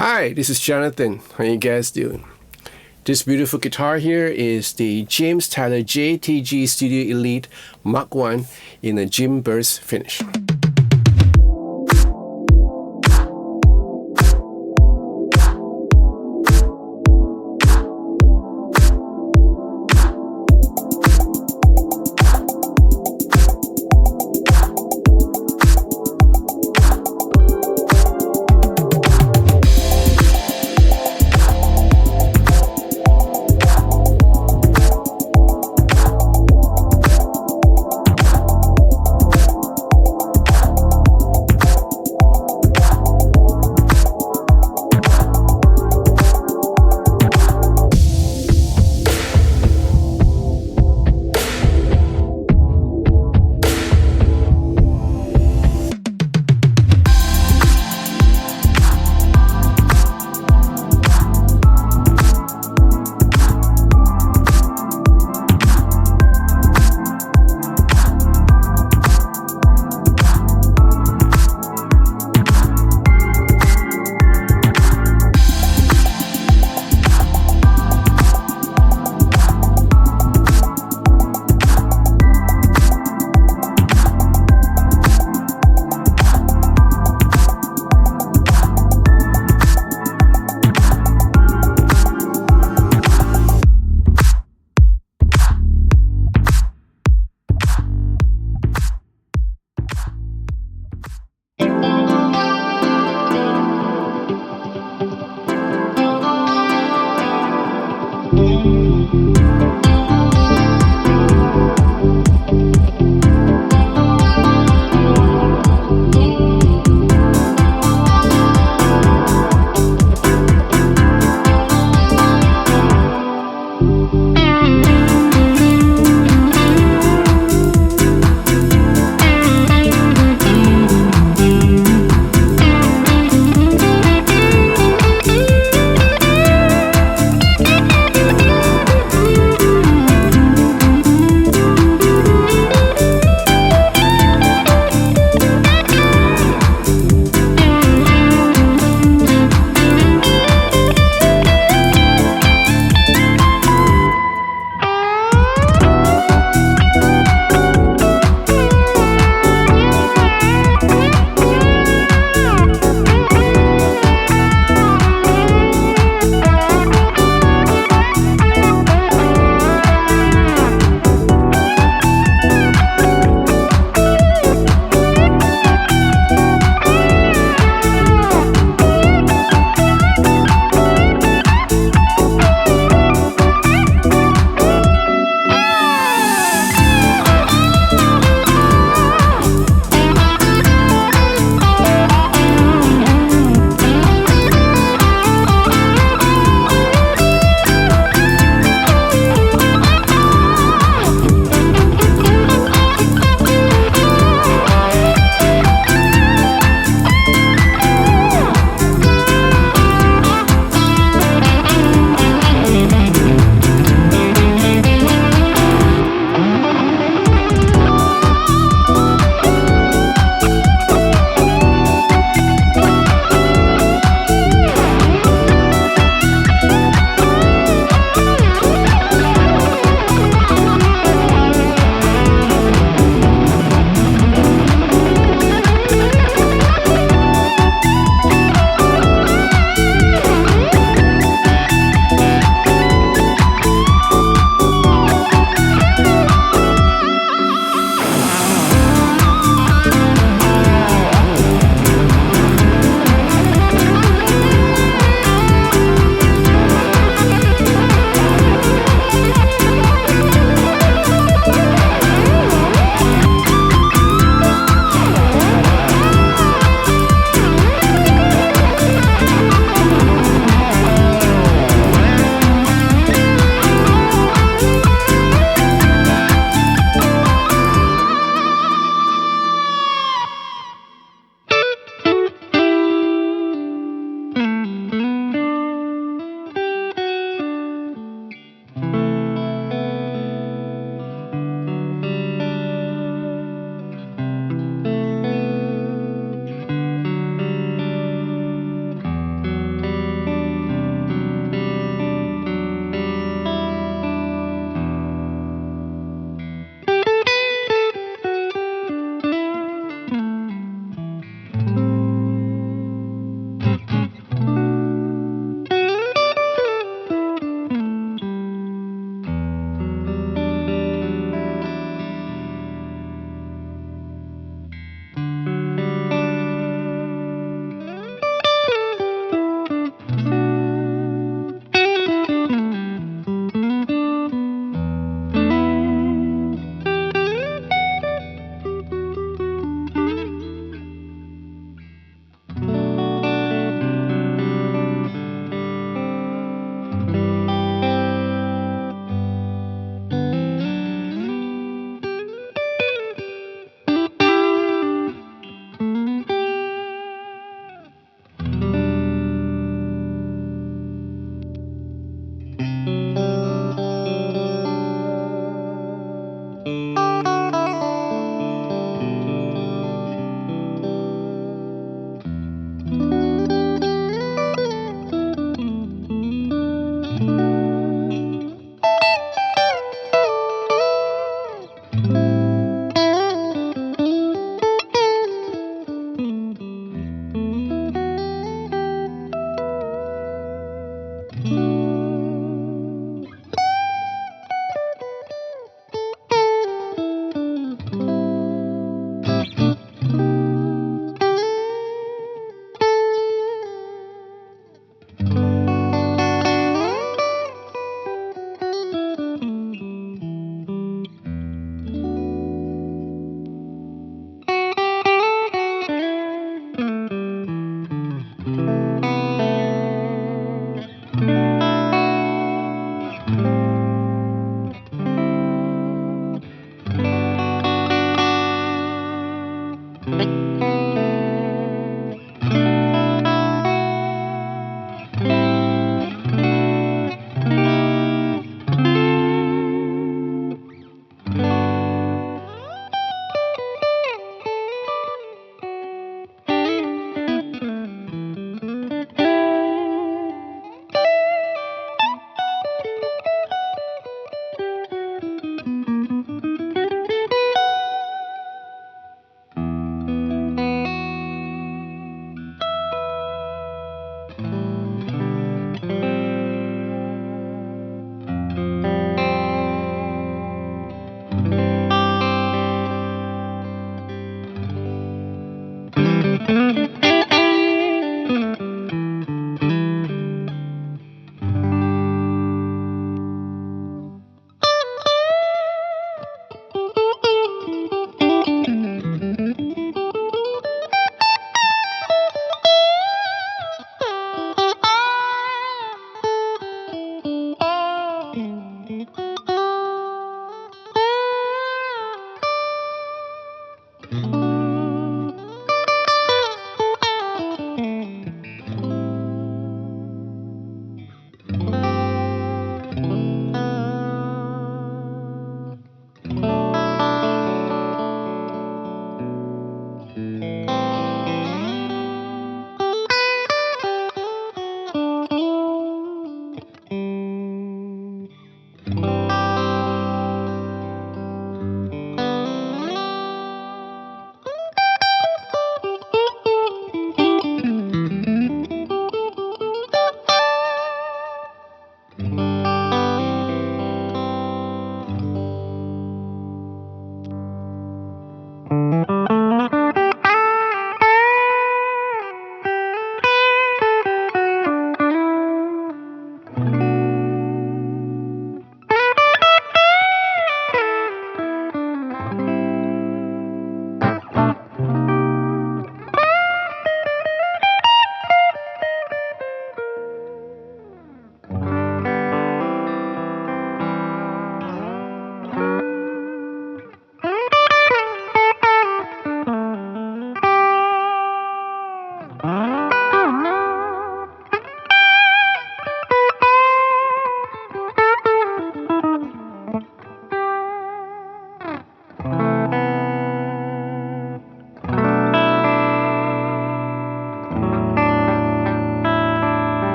Hi, this is Jonathan. How you guys doing? This beautiful guitar here is the James Taylor JTG-Studio Elite Mark 1 in a JimBurst finish.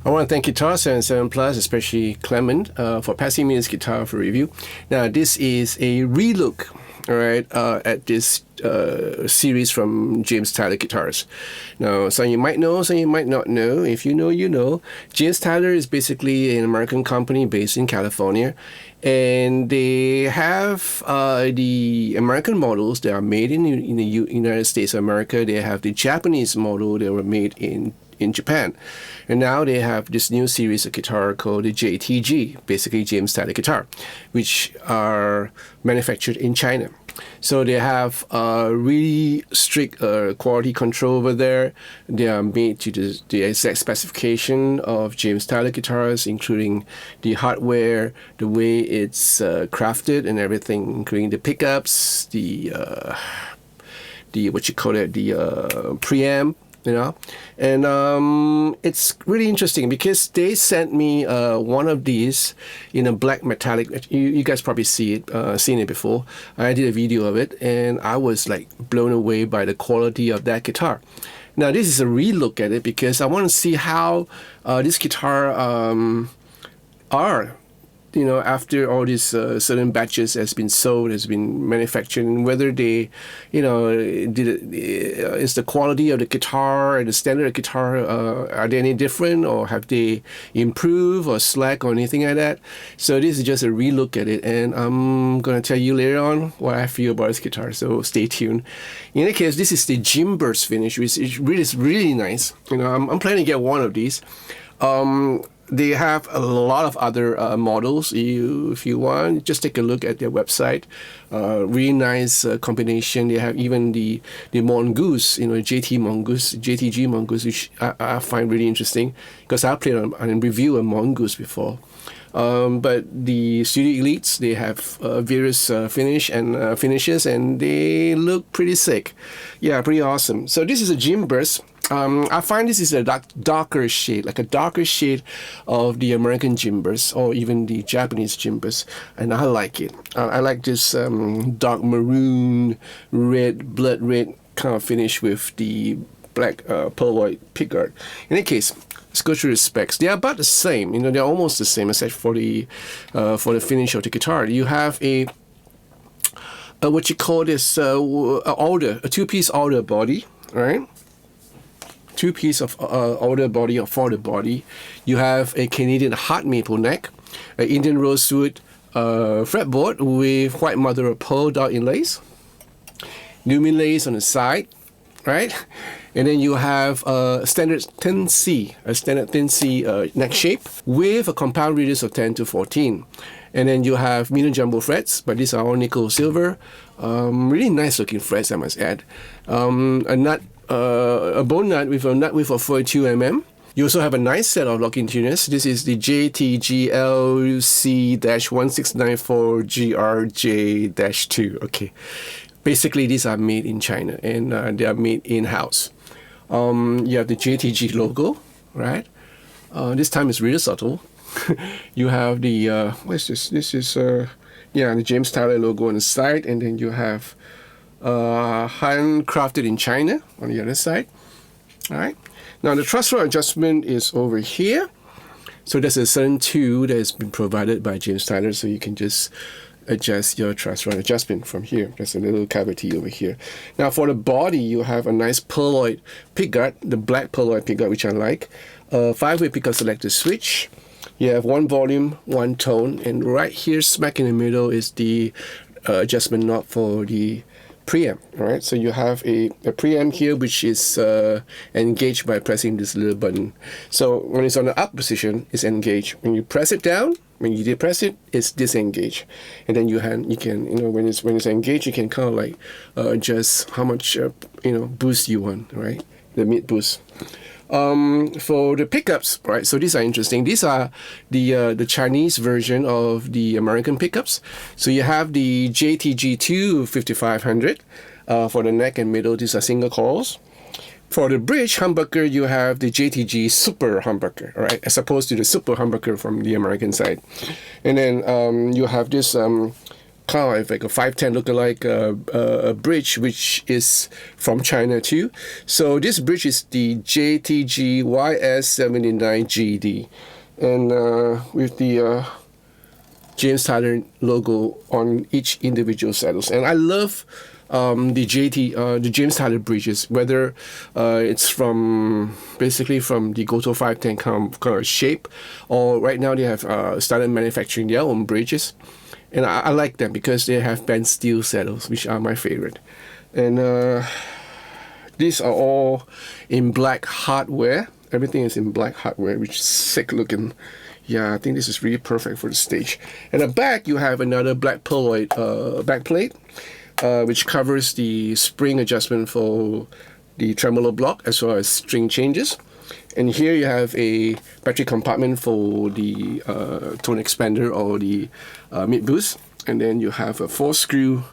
I want to thank Guitar 77 Plus, especially Clement, for passing me this guitar for review. Now, this is a relook, all right, at this series from James Tyler Guitars. Now, some you might know, some you might not know. If you know, you know. James Tyler is basically an American company based in California, and they have the American models that are made in the United States of America. They have the Japanese model that were made in Japan. And now they have this new series of guitar called the JTG, basically James Tyler guitar, which are manufactured in China. So they have really strict quality control over there. They are made to the exact specification of James Tyler guitars, including the hardware, the way it's crafted and everything, including the pickups, the what you call it, the preamp, you know. And it's really interesting because they sent me one of these in a black metallic. You guys probably seen it before. I did a video of it, and I was like blown away by the quality of that guitar. Now this is a relook at it because I want to see how this guitar are, you know, after all these certain batches has been sold, has been manufactured, and whether they, you know, is the quality of the guitar and the standard of guitar, are they any different, or have they improved or slack or anything like that? So this is just a relook at it, and I'm gonna tell you later on what I feel about this guitar. So stay tuned. In any case, this is the JimBurst finish, which is really nice. You know, I'm planning to get one of these. They have a lot of other models. If you want, just take a look at their website. Really nice combination. They have even the Mongoose, you know, JTG Mongoose, which I find really interesting because I played on a review of Mongoose before. But the Studio Elites, they have various finishes, and they look pretty sick. Yeah, pretty awesome. So this is a JimBurst. I find this is a darker shade, like a darker shade of the American JimBurst or even the Japanese JimBurst, and I like it. I like this dark maroon, red, blood red kind of finish with the black pearl white pickguard. In any case, let's go through the specs. They are about the same. You know, they're almost the same except for the finish of the guitar. You have a what you call this Alder, a two-piece Alder body, right? Two-piece of Alder body or for the body. You have a Canadian hard maple neck, an Indian rosewood fretboard with white mother of pearl dot inlays, Luminlays on the side, right? And then you have a standard thin C neck shape with a compound radius of 10 to 14. And then you have medium jumbo frets, but these are all nickel silver. Really nice looking frets, I must add. A bone nut with a 42 mm. You also have a nice set of locking tuners. This is the JTG-LC-1694GRJ-2. Okay, basically these are made in China, and they are made in-house. You have the JTG logo, right? This time it's really subtle. You have the what is this? This is the James Tyler logo on the side, and then you have handcrafted in China on the other side. All right. Now the truss rod adjustment is over here. So there's a certain tool that has been provided by James Tyler, so you can just adjust your truss rod adjustment from here. There's a little cavity over here. Now for the body, you have a nice pearloid pickguard, the black pearloid pickguard, which I like. 5-way pickguard selector switch. You have one volume, one tone, and right here, smack in the middle, is the adjustment knob for the preamp. All right, so you have a preamp here, which is engaged by pressing this little button. So when it's on the up position, it's engaged. When you press it down, when you depress it, it's disengaged. And then you can, you know, when it's engaged, you can kind of like adjust how much boost you want, right? The mid boost. For the pickups, right? So these are interesting. These are the Chinese version of the American pickups. So you have the JTG 5500 for the neck and middle. These are single coils. For the bridge humbucker, you have the JTG Super Humbucker, right? As opposed to the Super Humbucker from the American side. And then you have this kind of like a 510 lookalike a bridge, which is from China too. So this bridge is the JTG YS79GD, and with the James Tyler logo on each individual saddles. And I love the James Tyler bridges, whether it's basically from the Goto 510 kind of shape, or right now they have started manufacturing their own bridges, and I like them because they have bent steel saddles, which are my favorite. And these are all in black hardware. Everything is in black hardware, which is sick looking. Yeah, I think this is really perfect for the stage. And the back, you have another black pearloid back plate, which covers the spring adjustment for the tremolo block as well as string changes. And here you have a battery compartment for the tone expander or the mid boost. And then you have a 4-screw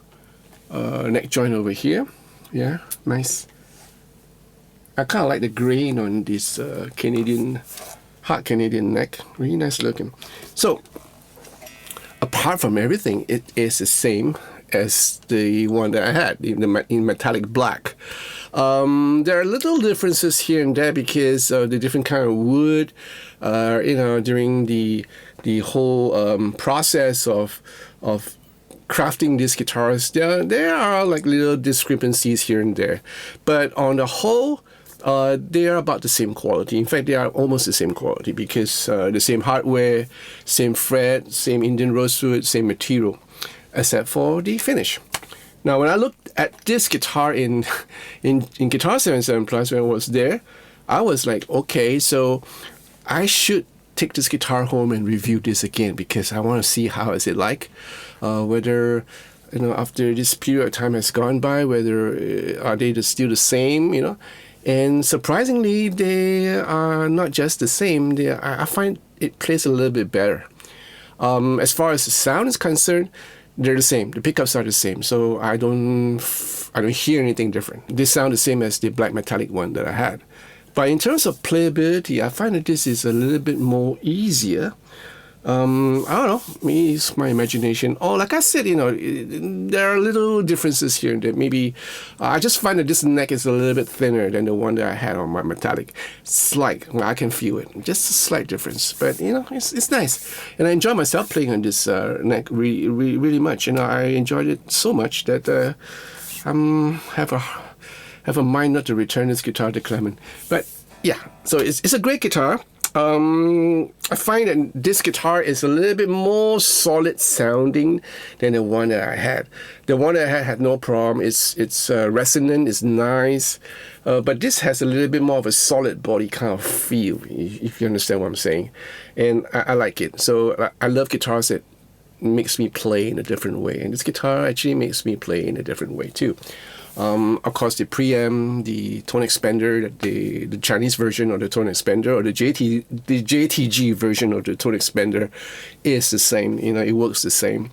neck joint over here. Yeah, nice. I kind of like the grain on this hard Canadian neck. Really nice looking. So, apart from everything, it is the same as the one that I had in metallic black. There are little differences here and there because the different kind of wood, during the whole process of crafting these guitars, there are like little discrepancies here and there, but on the whole, they are about the same quality. In fact, they are almost the same quality because the same hardware, same fret, same Indian rosewood, same material, except for the finish. Now, when I looked at this guitar in Guitar 77 Plus when I was there, I was like, okay, so I should take this guitar home and review this again because I want to see how is it like, whether after this period of time has gone by, whether are they still the same, And surprisingly, they are not just the same. I find it plays a little bit better. As far as the sound is concerned, they're the same. The pickups are the same, so I don't hear anything different. They sound the same as the black metallic one that I had. But in terms of playability, I find that this is a little bit more easier. I don't know, maybe it's my imagination. Or like I said, there are little differences here and there. Maybe I just find that this neck is a little bit thinner than the one that I had on my metallic. Slight, I can feel it. Just a slight difference. But, it's nice. And I enjoy myself playing on this neck really much. I enjoyed it so much that have a mind not to return this guitar to Clement. But, yeah, so it's a great guitar. I find that this guitar is a little bit more solid sounding than the one that I had. The one that I had no problem. It's resonant, it's nice, but this has a little bit more of a solid body kind of feel, if you understand what I'm saying. And I like it. So I love guitars that makes me play in a different way, and this guitar actually makes me play in a different way too. Of course, the preamp, the tone expander, the Chinese version of the tone expander, or the JTG version of the tone expander is the same. It works the same.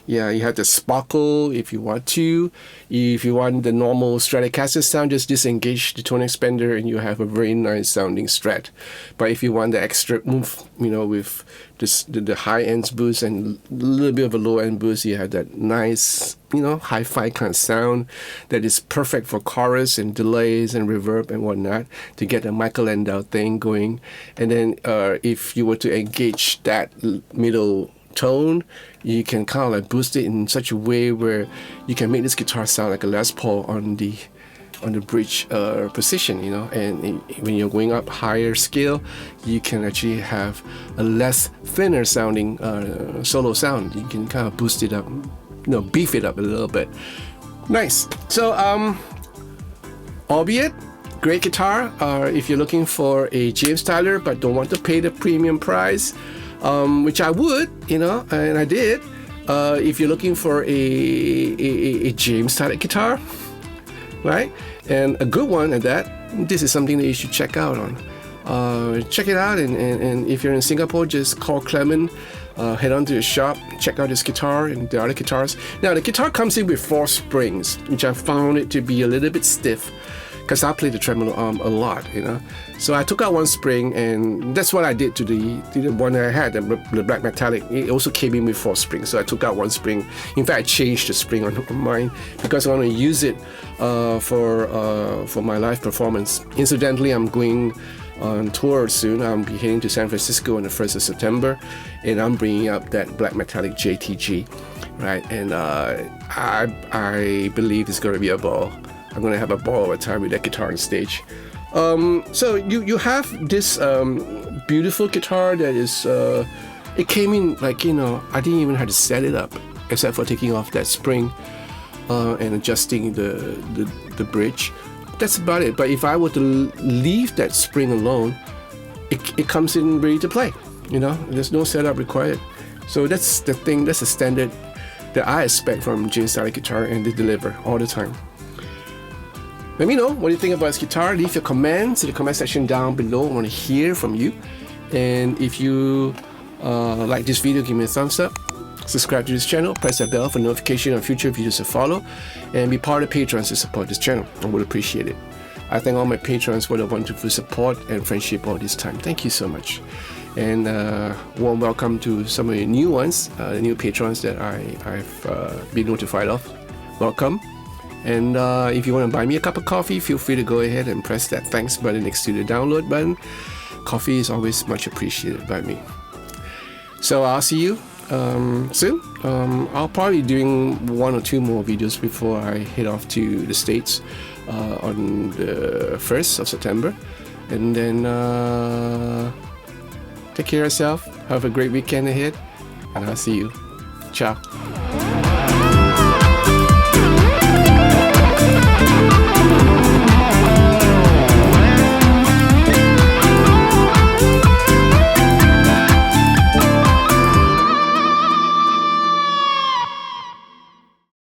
Yeah, you have the sparkle if you want to. If you want the normal Stratocaster sound, just disengage the tone expander and you have a very nice sounding Strat. But if you want the extra oomph, with the high end boost and a little bit of a low end boost, you have that nice, hi-fi kind of sound that is perfect for chorus and delays and reverb and whatnot to get the Michael Landau thing going. And then if you were to engage that middle tone, you can kind of like boost it in such a way where you can make this guitar sound like a Les Paul on the bridge position, and when you're going up higher scale, you can actually have a less thinner sounding solo sound. You can kind of boost it up, beef it up a little bit. Nice. So albeit great guitar, if you're looking for a James Tyler but don't want to pay the premium price, which I would, and I did. If you're looking for a James Tyler guitar, right, and a good one at that, this is something that you should check out on. Check it out, and if you're in Singapore, just call Clement, head on to the shop, check out this guitar and the other guitars. Now, the guitar comes in with 4 springs, which I found it to be a little bit stiff because I play the tremolo arm a lot, you know. So I took out one spring, and that's what I did to the one I had, the black metallic. It also came in with 4 springs, so I took out 1 spring. In fact, I changed the spring on mine because I want to use it for my live performance. Incidentally, I'm going on tour soon. I'll be heading to San Francisco on the 1st of September, and I'm bringing up that black metallic JTG, right? And I believe it's going to be a ball. I'm going to have a ball of a time with that guitar on stage. So you have this beautiful guitar that is, it came in like, you know, I didn't even have to set it up except for taking off that spring and adjusting the bridge. That's about it. But if I were to leave that spring alone, it comes in ready to play. You know, there's no setup required. So that's the thing, that's the standard that I expect from James style guitar, and they deliver all the time. Let me know what you think about this guitar. Leave your comments in the comment section down below. I want to hear from you. And if you like this video, give me a thumbs up. Subscribe to this channel, press that bell for notification on future videos to follow, and be part of patrons to support this channel. I would appreciate it. I thank all my patrons for the wonderful support and friendship all this time. Thank you so much. And warm welcome to some of the new ones, the new patrons that I've been notified of. Welcome. And if you want to buy me a cup of coffee, feel free to go ahead and press that thanks button next to the download button. Coffee is always much appreciated by me. So I'll see you soon. I'll probably be doing 1 or 2 more videos before I head off to the States on the 1st of September. And then take care of yourself. Have a great weekend ahead. And I'll see you. Ciao.